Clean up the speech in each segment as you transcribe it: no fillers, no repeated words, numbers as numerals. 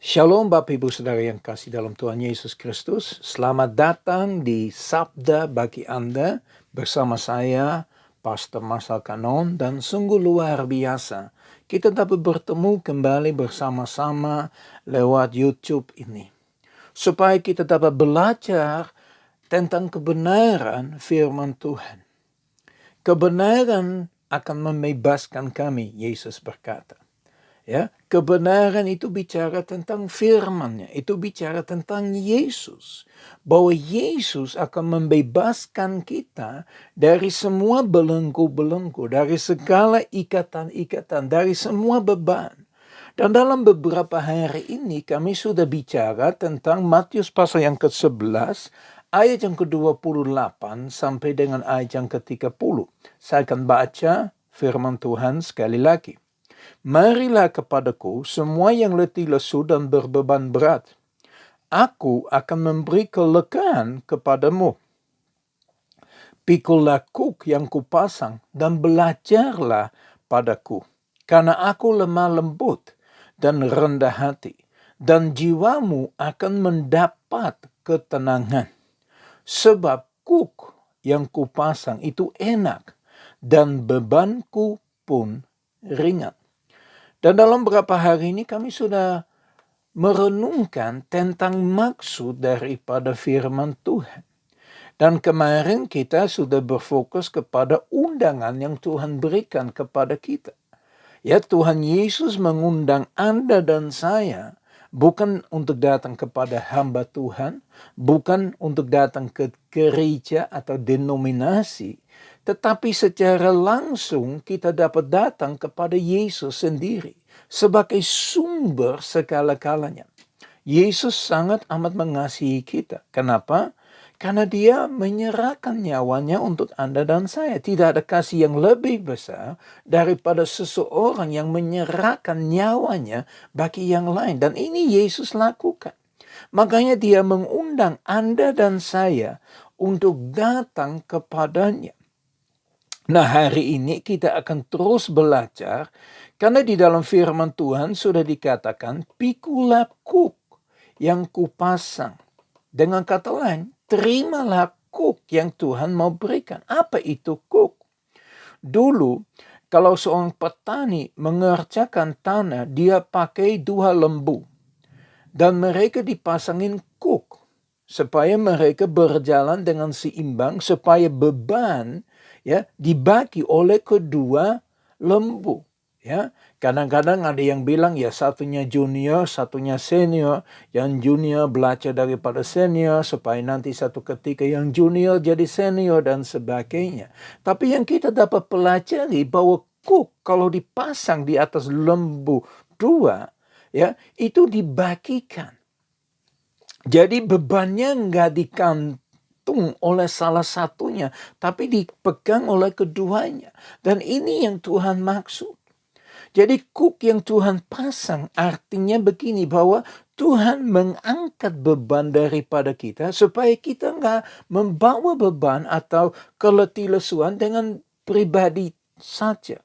Shalom Bapak Ibu Saudara yang kasih dalam Tuhan Yesus Kristus. Selamat datang di Sabda bagi Anda bersama saya, Pastor Marcel Kanon, dan sungguh luar biasa. Kita dapat bertemu kembali bersama-sama lewat YouTube ini. Supaya kita dapat belajar tentang kebenaran firman Tuhan. Kebenaran akan membebaskan kami, Yesus berkata. Ya, kebenaran itu bicara tentang firman-Nya, itu bicara tentang Yesus. Bahwa Yesus akan membebaskan kita dari semua belenggu-belenggu, dari segala ikatan-ikatan, dari semua beban. Dan dalam beberapa hari ini kami sudah bicara tentang Matius pasal yang ke-11, ayat yang ke-28 sampai dengan ayat yang ke-30. Saya akan baca firman Tuhan sekali lagi. Marilah kepadaku semua yang letih lesu dan berbeban berat. Aku akan memberi kelegaan kepadamu. Pikulah kuk yang kupasang dan belajarlah padaku. Karena aku lemah lembut dan rendah hati. Dan jiwamu akan mendapat ketenangan. Sebab kuk yang kupasang itu enak dan bebanku pun ringan. Dan dalam beberapa hari ini kami sudah merenungkan tentang maksud daripada firman Tuhan. Dan kemarin kita sudah berfokus kepada undangan yang Tuhan berikan kepada kita. Ya, Tuhan Yesus mengundang Anda dan saya bukan untuk datang kepada hamba Tuhan, bukan untuk datang ke gereja atau denominasi, tetapi secara langsung kita dapat datang kepada Yesus sendiri sebagai sumber segala-galanya. Yesus sangat amat mengasihi kita. Kenapa? Karena dia menyerahkan nyawanya untuk Anda dan saya. Tidak ada kasih yang lebih besar daripada seseorang yang menyerahkan nyawanya bagi yang lain. Dan ini Yesus lakukan. Makanya dia mengundang Anda dan saya untuk datang kepadanya. Nah, hari ini kita akan terus belajar karena di dalam firman Tuhan sudah dikatakan pikulah kuk yang kupasang. Dengan kata lain, terimalah kuk yang Tuhan mau berikan. Apa itu kuk? Dulu, kalau seorang petani mengerjakan tanah, dia pakai 2 lembu. Dan mereka dipasangin kuk supaya mereka berjalan dengan seimbang, supaya beban ya dibagi oleh kedua lembu. Ya, kadang-kadang ada yang bilang ya satunya junior, satunya senior. Yang junior belajar daripada senior supaya nanti satu ketika yang junior jadi senior dan sebagainya. Tapi yang kita dapat pelajari bahwa kuk kalau dipasang di atas lembu 2, ya itu dibagikan. Jadi bebannya nggak dikantung oleh salah satunya, tapi dipegang oleh keduanya. Dan ini yang Tuhan maksud. Jadi kuk yang Tuhan pasang artinya begini, bahwa Tuhan mengangkat beban daripada kita supaya kita nggak membawa beban atau keletilesuan dengan pribadi saja.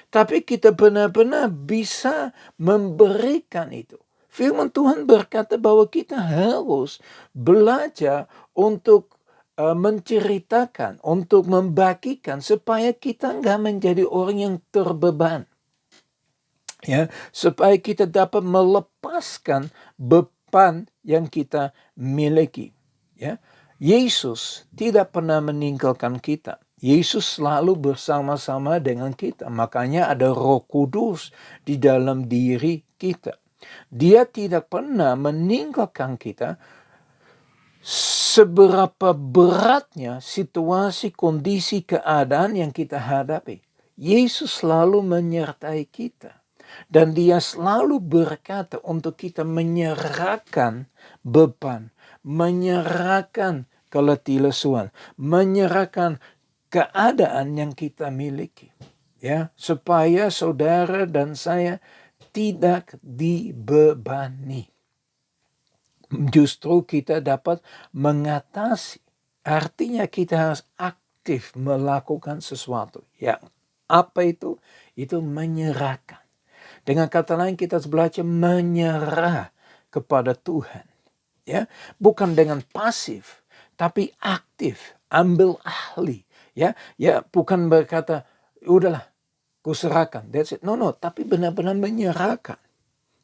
Tapi kita benar-benar bisa memberikan itu. Firman Tuhan berkata bahwa kita harus belajar untuk menceritakan, untuk membagikan supaya kita nggak menjadi orang yang terbeban. Ya, supaya kita dapat melepaskan beban yang kita miliki. Ya, Yesus tidak pernah meninggalkan kita. Yesus selalu bersama-sama dengan kita. Makanya ada Roh Kudus di dalam diri kita. Dia tidak pernah meninggalkan kita seberapa beratnya situasi, kondisi, keadaan yang kita hadapi. Yesus selalu menyertai kita. Dan dia selalu berkata untuk kita menyerahkan beban, menyerahkan keletilesuan, menyerahkan keadaan yang kita miliki. Ya, supaya saudara dan saya tidak dibebani. Justru kita dapat mengatasi. Artinya kita harus aktif melakukan sesuatu. Ya, apa itu? Itu menyerahkan. Dengan kata lain kita harus belajar menyerah kepada Tuhan. Ya, bukan dengan pasif, tapi aktif, ambil ahli. Ya, bukan berkata, udahlah, kuserahkan, that's it. No, tapi benar-benar menyerahkan.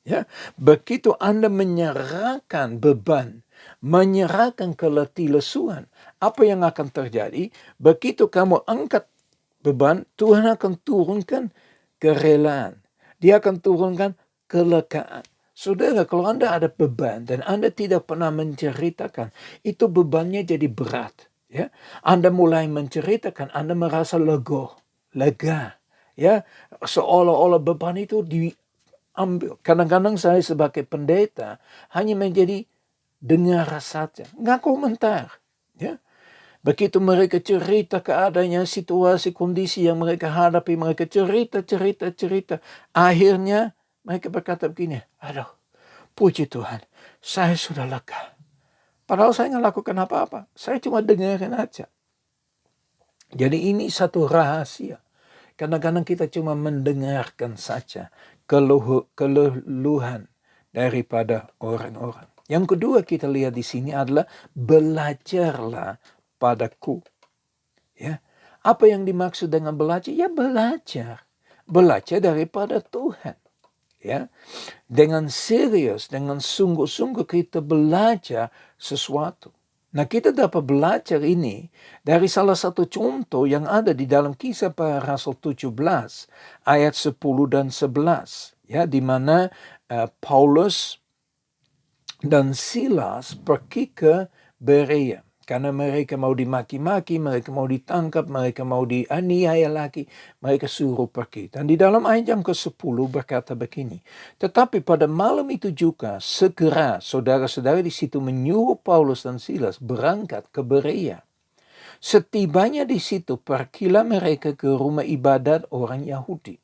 Ya, begitu Anda menyerahkan beban, menyerahkan keletilesuan, apa yang akan terjadi? Begitu kamu angkat beban, Tuhan akan turunkan kerelaan. Dia akan turunkan kelekaan. Saudara, kalau Anda ada beban dan Anda tidak pernah menceritakan, itu bebannya jadi berat. Ya, Anda mulai menceritakan, Anda merasa lega. Ya, seolah-olah beban itu diambil. Kadang-kadang saya sebagai pendeta hanya menjadi dengar saja, nggak komentar. Ya, begitu mereka cerita keadaannya, situasi, kondisi yang mereka hadapi, mereka cerita. Akhirnya mereka berkata begini, aduh, puji Tuhan, saya sudah lega. Padahal saya nggak lakukan apa-apa, saya cuma dengerin aja. Jadi ini satu rahasia. Kadang-kadang kita cuma mendengarkan saja keluhan daripada orang-orang. Yang kedua kita lihat di sini adalah belajarlah padaku. Ya, apa yang dimaksud dengan belajar? Ya belajar daripada Tuhan. Ya, dengan serius, dengan sungguh-sungguh kita belajar sesuatu. Nah, kita dapat belajar ini dari salah satu contoh yang ada di dalam Kisah Para Rasul 17 ayat 10 dan 11, ya, di mana Paulus dan Silas pergi ke Berea. Karena mereka mau dimaki-maki, mereka mau ditangkap, mereka mau dianiaya lagi, mereka suruh pergi. Dan di dalam ayat yang ke-10 berkata begini, tetapi pada malam itu juga segera saudara-saudara di situ menyuruh Paulus dan Silas berangkat ke Berea. Setibanya di situ pergilah mereka ke rumah ibadat orang Yahudi.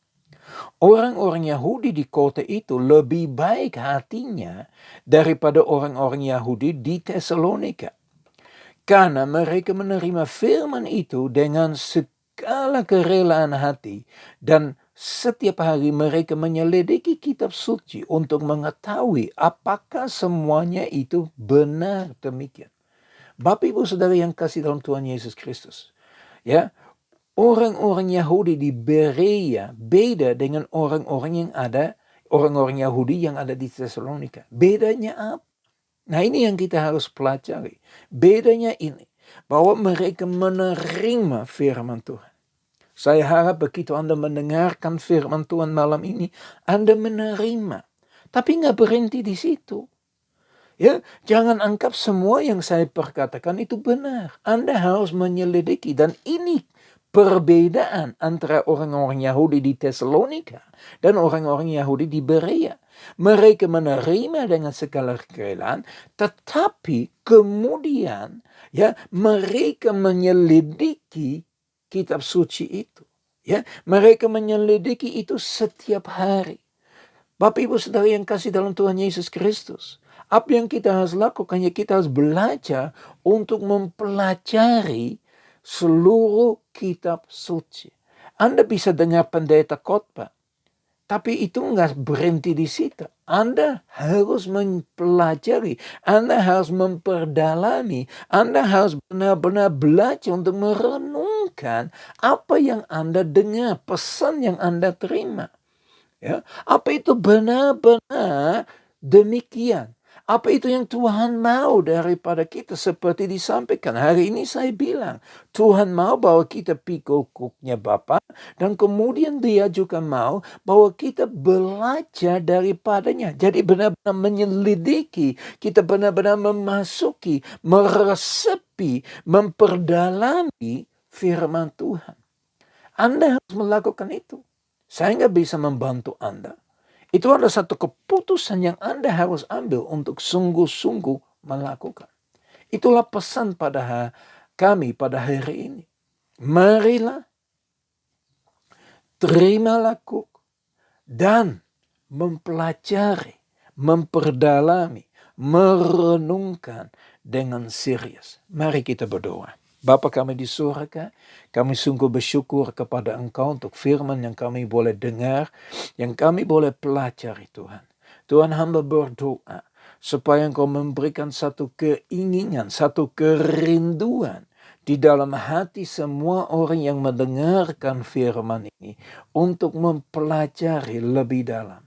Orang-orang Yahudi di kota itu lebih baik hatinya daripada orang-orang Yahudi di Tesalonika. Karena mereka menerima firman itu dengan segala kerelaan hati dan setiap hari mereka menyelidiki kitab suci untuk mengetahui apakah semuanya itu benar demikian. Bapak Ibu Saudara yang kasih dalam Tuhan Yesus Kristus. Ya, orang-orang Yahudi di Berea beda dengan orang-orang Yahudi yang ada di Tesalonika. Bedanya apa? Nah, ini yang kita harus pelajari. Bedanya ini, bahwa mereka menerima firman Tuhan. Saya harap begitu Anda mendengarkan firman Tuhan malam ini, Anda menerima. Tapi nggak berhenti di situ. Ya, jangan anggap semua yang saya perkatakan itu benar. Anda harus menyelidiki, dan ini perbedaan antara orang-orang Yahudi di Tesalonika dan orang-orang Yahudi di Berea. Mereka menerima dengan segala kerelaan, tetapi kemudian ya mereka menyelidiki kitab suci itu. Ya, mereka menyelidiki itu setiap hari. Bapak Ibu Saudara yang kasih dalam Tuhan Yesus Kristus, apa yang kita harus lakukan? Ya, kita harus belajar untuk mempelajari seluruh kitab suci. Anda bisa dengar pendeta khotbah, tapi itu enggak berhenti di situ. Anda harus mempelajari, Anda harus memperdalami, Anda harus benar-benar belajar untuk merenungkan apa yang Anda dengar, pesan yang Anda terima. Ya, apa itu benar-benar demikian? Apa itu yang Tuhan mau daripada kita? Seperti disampaikan hari ini saya bilang, Tuhan mau bahwa kita pikul kuknya Bapa, dan kemudian Dia juga mau bahwa kita belajar daripadanya. Jadi benar-benar menyelidiki, kita benar-benar memasuki, meresapi, memperdalami firman Tuhan. Anda harus melakukan itu. Saya nggak bisa membantu Anda. Itu adalah satu keputusan yang Anda harus ambil untuk sungguh-sungguh melakukan. Itulah pesan pada kami pada hari ini. Marilah, terimalah kuk, dan mempelajari, memperdalami, merenungkan dengan serius. Mari kita berdoa. Bapa kami di surga, kami sungguh bersyukur kepada Engkau untuk firman yang kami boleh dengar, yang kami boleh pelajari Tuhan. Tuhan, hamba berdoa, supaya Engkau memberikan satu keinginan, satu kerinduan di dalam hati semua orang yang mendengarkan firman ini untuk mempelajari lebih dalam,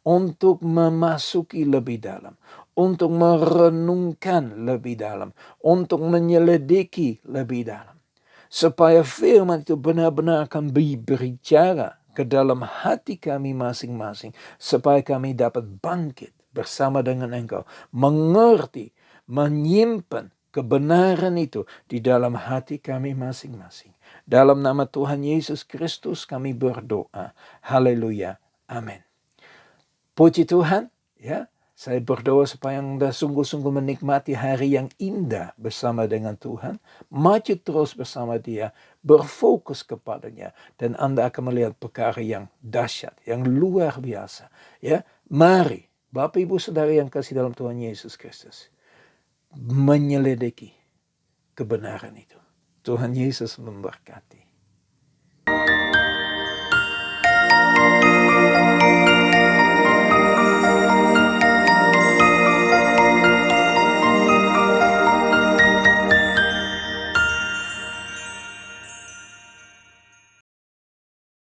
untuk memasuki lebih dalam, untuk merenungkan lebih dalam, untuk menyelidiki lebih dalam. Supaya firman itu benar-benar akan berbicara ke dalam hati kami masing-masing. Supaya kami dapat bangkit bersama dengan Engkau. Mengerti, menyimpan kebenaran itu di dalam hati kami masing-masing. Dalam nama Tuhan Yesus Kristus kami berdoa. Haleluya. Amin. Puji Tuhan, ya. Saya berdoa supaya Anda sungguh-sungguh menikmati hari yang indah bersama dengan Tuhan. Maju terus bersama Dia, berfokus kepadanya. Dan Anda akan melihat perkara yang dahsyat, yang luar biasa. Ya, mari, Bapak Ibu Saudara yang kasih dalam Tuhan Yesus Kristus, menyelidiki kebenaran itu. Tuhan Yesus memberkati.